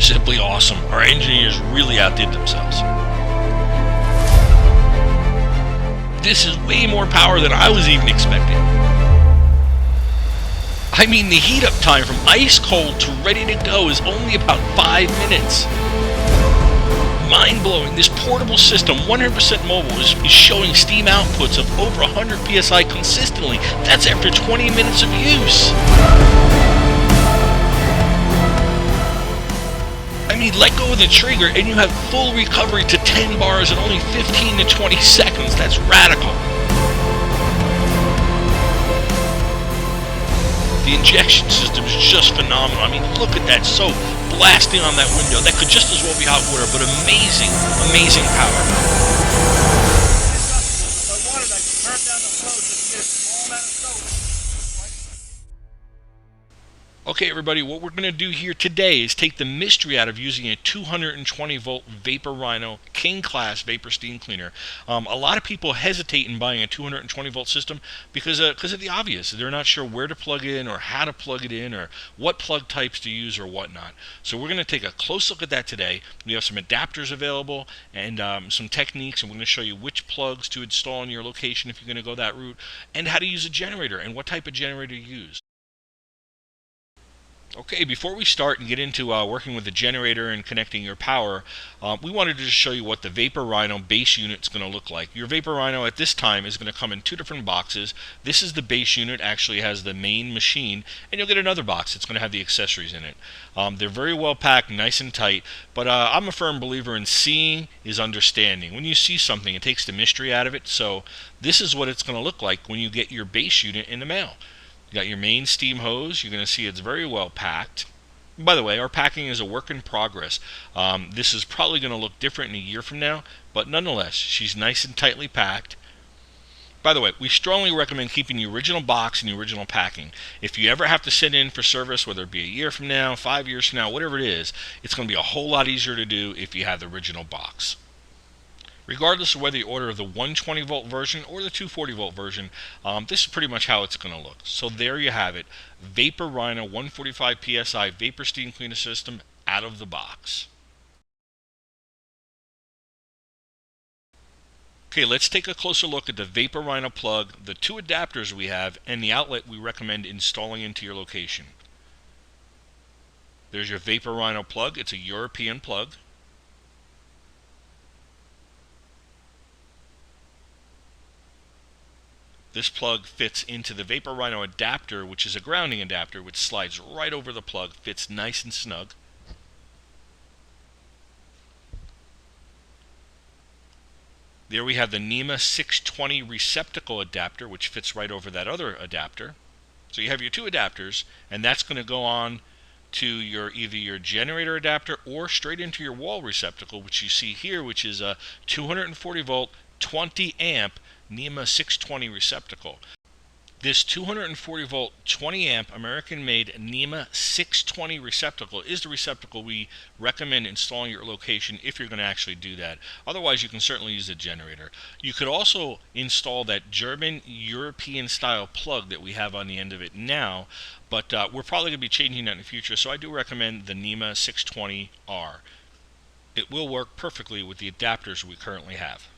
Simply awesome. Our engineers really outdid themselves. This is way more power than I was even expecting. I mean, the heat up time from ice cold to ready to go is only about 5 minutes. Mind-blowing, this portable system, 100% mobile, is showing steam outputs of over 100 psi consistently. That's after 20 minutes of use. I mean, let go of the trigger and you have full recovery to 10 bars in only 15 to 20 seconds. That's radical. The injection system is just phenomenal. I mean, look at that, so blasting on that window. That could just as well be hot water, but amazing, amazing power. If I wanted, I could turn down the flow just to get a small amount of soap. Okay, everybody, what we're going to do here today is take the mystery out of using a 220 volt Vapor Rhino King Class Vapor Steam Cleaner. A lot of people hesitate in buying a 220 volt system because of the obvious. They're not sure where to plug in or how to plug it in or what plug types to use or whatnot. So we're going to take a close look at that today. We have some adapters available and some techniques, and we're going to show you which plugs to install in your location if you're going to go that route, and how to use a generator and what type of generator to use. Okay, before we start and get into working with the generator and connecting your power, we wanted to just show you what the Vapor Rhino base unit is going to look like. Your Vapor Rhino at this time is going to come in two different boxes. This is the base unit, actually has the main machine, and you'll get another box that's going to have the accessories in it. They're very well packed, nice and tight, but I'm a firm believer in seeing is understanding. When you see something, it takes the mystery out of it, so this is what it's going to look like when you get your base unit in the mail. You got your main steam hose. You're going to see it's very well packed. By the way, our packing is a work in progress. This is probably going to look different in a year from now, but nonetheless, she's nice and tightly packed. By the way, we strongly recommend keeping the original box and the original packing. If you ever have to send in for service, whether it be a year from now, 5 years from now, whatever it is, it's going to be a whole lot easier to do if you have the original box. Regardless of whether you order the 120 volt version or the 240 volt version, this is pretty much how it's going to look. So there you have it, Vapor Rhino 145 psi Vapor Steam Cleaner System out of the box. Okay, let's take a closer look at the Vapor Rhino plug, the two adapters we have, and the outlet we recommend installing into your location. There's your Vapor Rhino plug. It's a European plug. This plug fits into the Vapor Rhino adapter, which is a grounding adapter, which slides right over the plug, fits nice and snug. There we have the NEMA 620 receptacle adapter, which fits right over that other adapter. So you have your two adapters, and that's going to go on to either your generator adapter or straight into your wall receptacle, which you see here, which is a 240 volt, 20 amp NEMA 620 receptacle. This 240 volt, 20 amp American-made NEMA 620 receptacle is the receptacle we recommend installing at your location if you're going to actually do that. Otherwise, you can certainly use a generator. You could also install that German European style plug that we have on the end of it now, but we're probably going to be changing that in the future, so I do recommend the NEMA 620R. It will work perfectly with the adapters we currently have.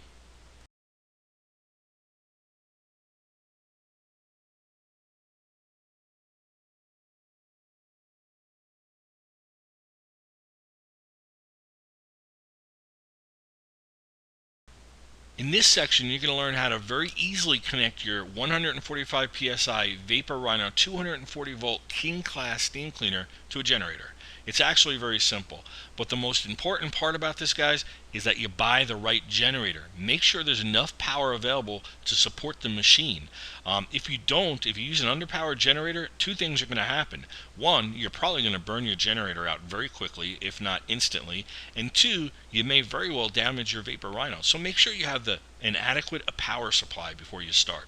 In this section, you're going to learn how to very easily connect your 145 psi Vapor Rhino 240 volt King Class Steam Cleaner to a generator. It's actually very simple, but the most important part about this, guys, is that you buy the right generator. Make sure there's enough power available to support the machine. If you use an underpowered generator, two things are going to happen. One, you're probably going to burn your generator out very quickly, if not instantly, and two, you may very well damage your Vapor Rhino. So make sure you have an adequate power supply before you start.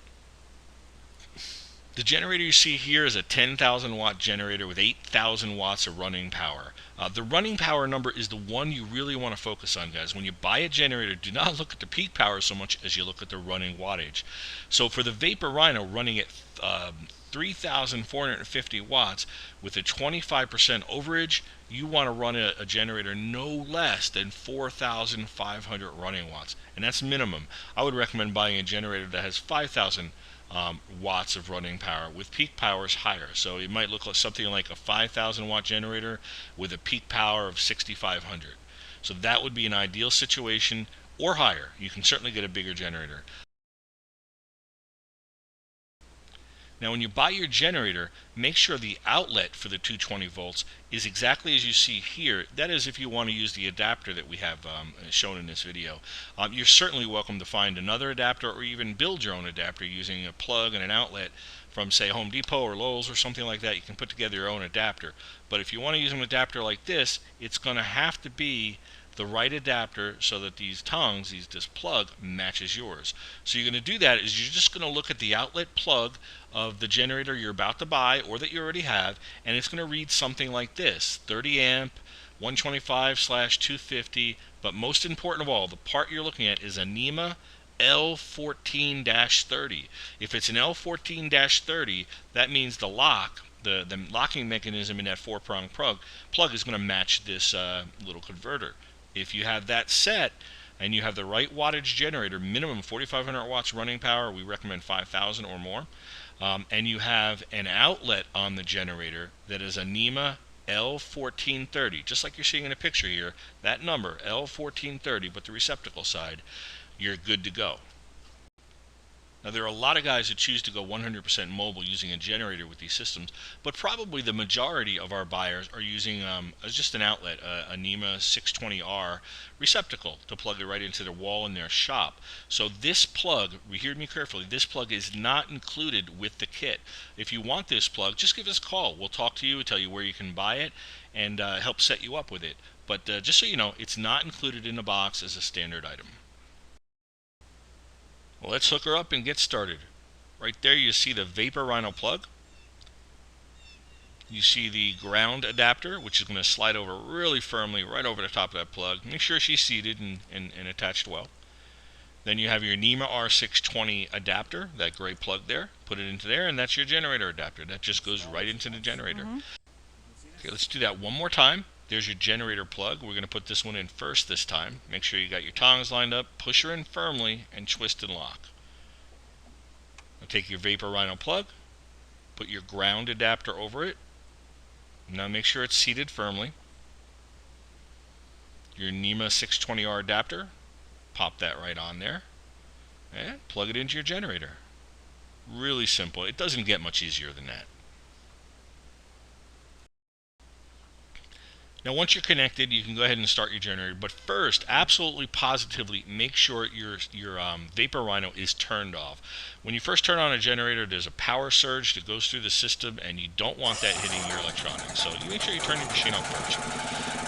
The generator you see here is a 10,000 watt generator with 8,000 watts of running power. The running power number is the one you really want to focus on, guys. When you buy a generator, do not look at the peak power so much as you look at the running wattage. So for the Vapor Rhino running at 3,450 watts with a 25% overage, you want to run a generator no less than 4,500 running watts, and that's minimum. I would recommend buying a generator that has 5,000 watts of running power with peak powers higher. So it might look like something like a 5,000 watt generator with a peak power of 6,500. So that would be an ideal situation, or higher. You can certainly get a bigger generator. Now when you buy your generator, make sure the outlet for the 220 volts is exactly as you see here. That is, if you want to use the adapter that we have shown in this video. You're certainly welcome to find another adapter or even build your own adapter using a plug and an outlet from, say, Home Depot or Lowe's or something like that. You can put together your own adapter. But if you want to use an adapter like this, it's going to have to be the right adapter so that these tongues, this plug, matches yours. So you're going to do that is you're just going to look at the outlet plug of the generator you're about to buy or that you already have, and it's going to read something like this: 30 amp, 125/250, but most important of all, the part you're looking at is a NEMA L14-30. If it's an L14-30, that means the lock, the locking mechanism in that 4-prong plug is going to match this little converter. If you have that set and you have the right wattage generator, minimum 4,500 watts running power, we recommend 5,000 or more, and you have an outlet on the generator that is a NEMA L14-30, just like you're seeing in a picture here, that number, L14-30, but the receptacle side, you're good to go. Now, there are a lot of guys who choose to go 100% mobile using a generator with these systems, but probably the majority of our buyers are using just an outlet, a NEMA 620R receptacle to plug it right into their wall in their shop. So this plug, hear me carefully, this plug is not included with the kit. If you want this plug, just give us a call. We'll talk to you, tell you where you can buy it, and help set you up with it. But just so you know, it's not included in the box as a standard item. Well, let's hook her up and get started. Right there you see the Vapor Rhino plug. You see the ground adapter, which is going to slide over really firmly right over the top of that plug. Make sure she's seated and attached well. Then you have your NEMA R620 adapter, that gray plug there. Put it into there, and that's your generator adapter. That just goes right into the generator. Okay, let's do that one more time. There's your generator plug. We're going to put this one in first this time. Make sure you got your tongs lined up, push her in firmly, and twist and lock. Now take your Vapor Rhino plug, put your ground adapter over it. Now make sure it's seated firmly. Your NEMA 620R adapter, pop that right on there, and plug it into your generator. Really simple. It doesn't get much easier than that. Now once you're connected, you can go ahead and start your generator, but first, absolutely positively, make sure your Vapor Rhino is turned off. When you first turn on a generator, there's a power surge that goes through the system, and you don't want that hitting your electronics. So you make sure you turn your machine off first.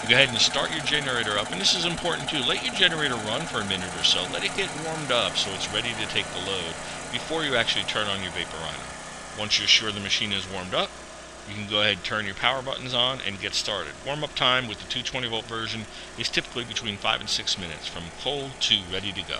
You go ahead and start your generator up, and this is important too. Let your generator run for a minute or so. Let it get warmed up so it's ready to take the load before you actually turn on your Vapor Rhino. Once you're sure the machine is warmed up, you can go ahead and turn your power buttons on and get started. Warm-up time with the 220 volt version is typically between 5 and 6 minutes, from cold to ready to go.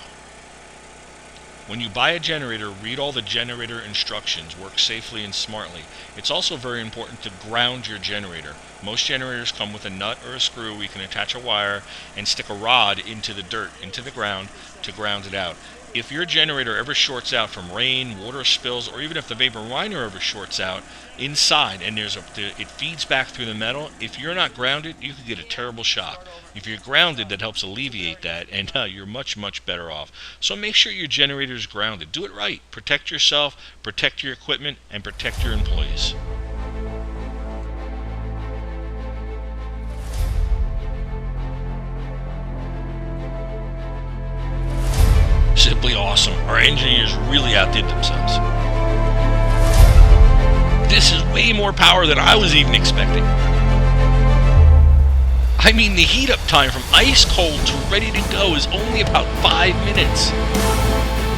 When you buy a generator, read all the generator instructions. Work safely and smartly. It's also very important to ground your generator. Most generators come with a nut or a screw where you can attach a wire and stick a rod into the dirt, into the ground, to ground it out. If your generator ever shorts out from rain, water spills, or even if the Vapor Rhino ever shorts out inside and it feeds back through the metal, if you're not grounded, you could get a terrible shock. If you're grounded, that helps alleviate that, and you're much, much better off. So make sure your generator is grounded. Do it right. Protect yourself, protect your equipment, and protect your employees. Simply awesome. Our engineers really outdid themselves. This is way more power than I was even expecting. I mean, the heat up time from ice cold to ready to go is only about 5 minutes.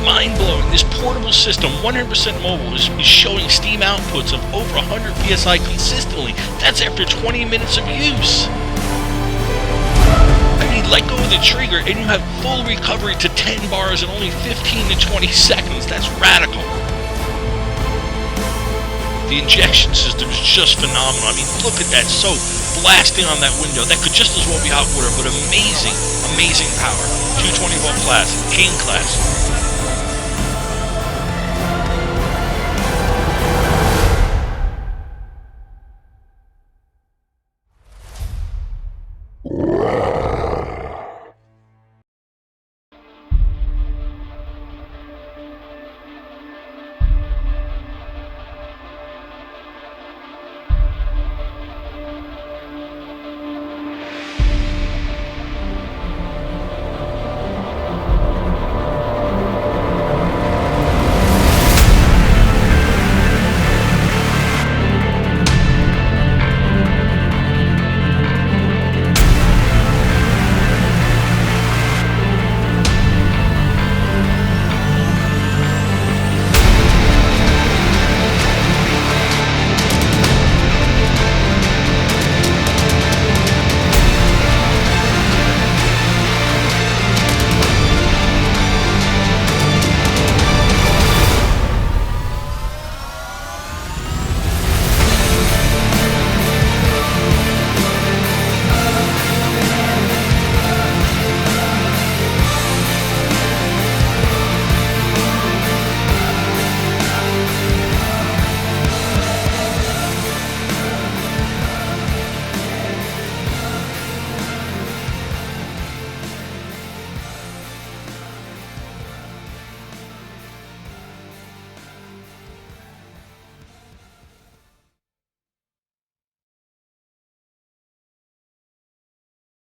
mind-blowing. This portable system, 100% mobile, is showing steam outputs of over 100 psi consistently. That's after 20 minutes of use. I mean, let go of the trigger and you have full recovery to 10 bars in only 15 to 20 seconds. That's radical. The injection system is just phenomenal. I mean, look at that, so blasting on that window. That could just as well be hot water, but amazing, amazing power. 220 volt class, cane class.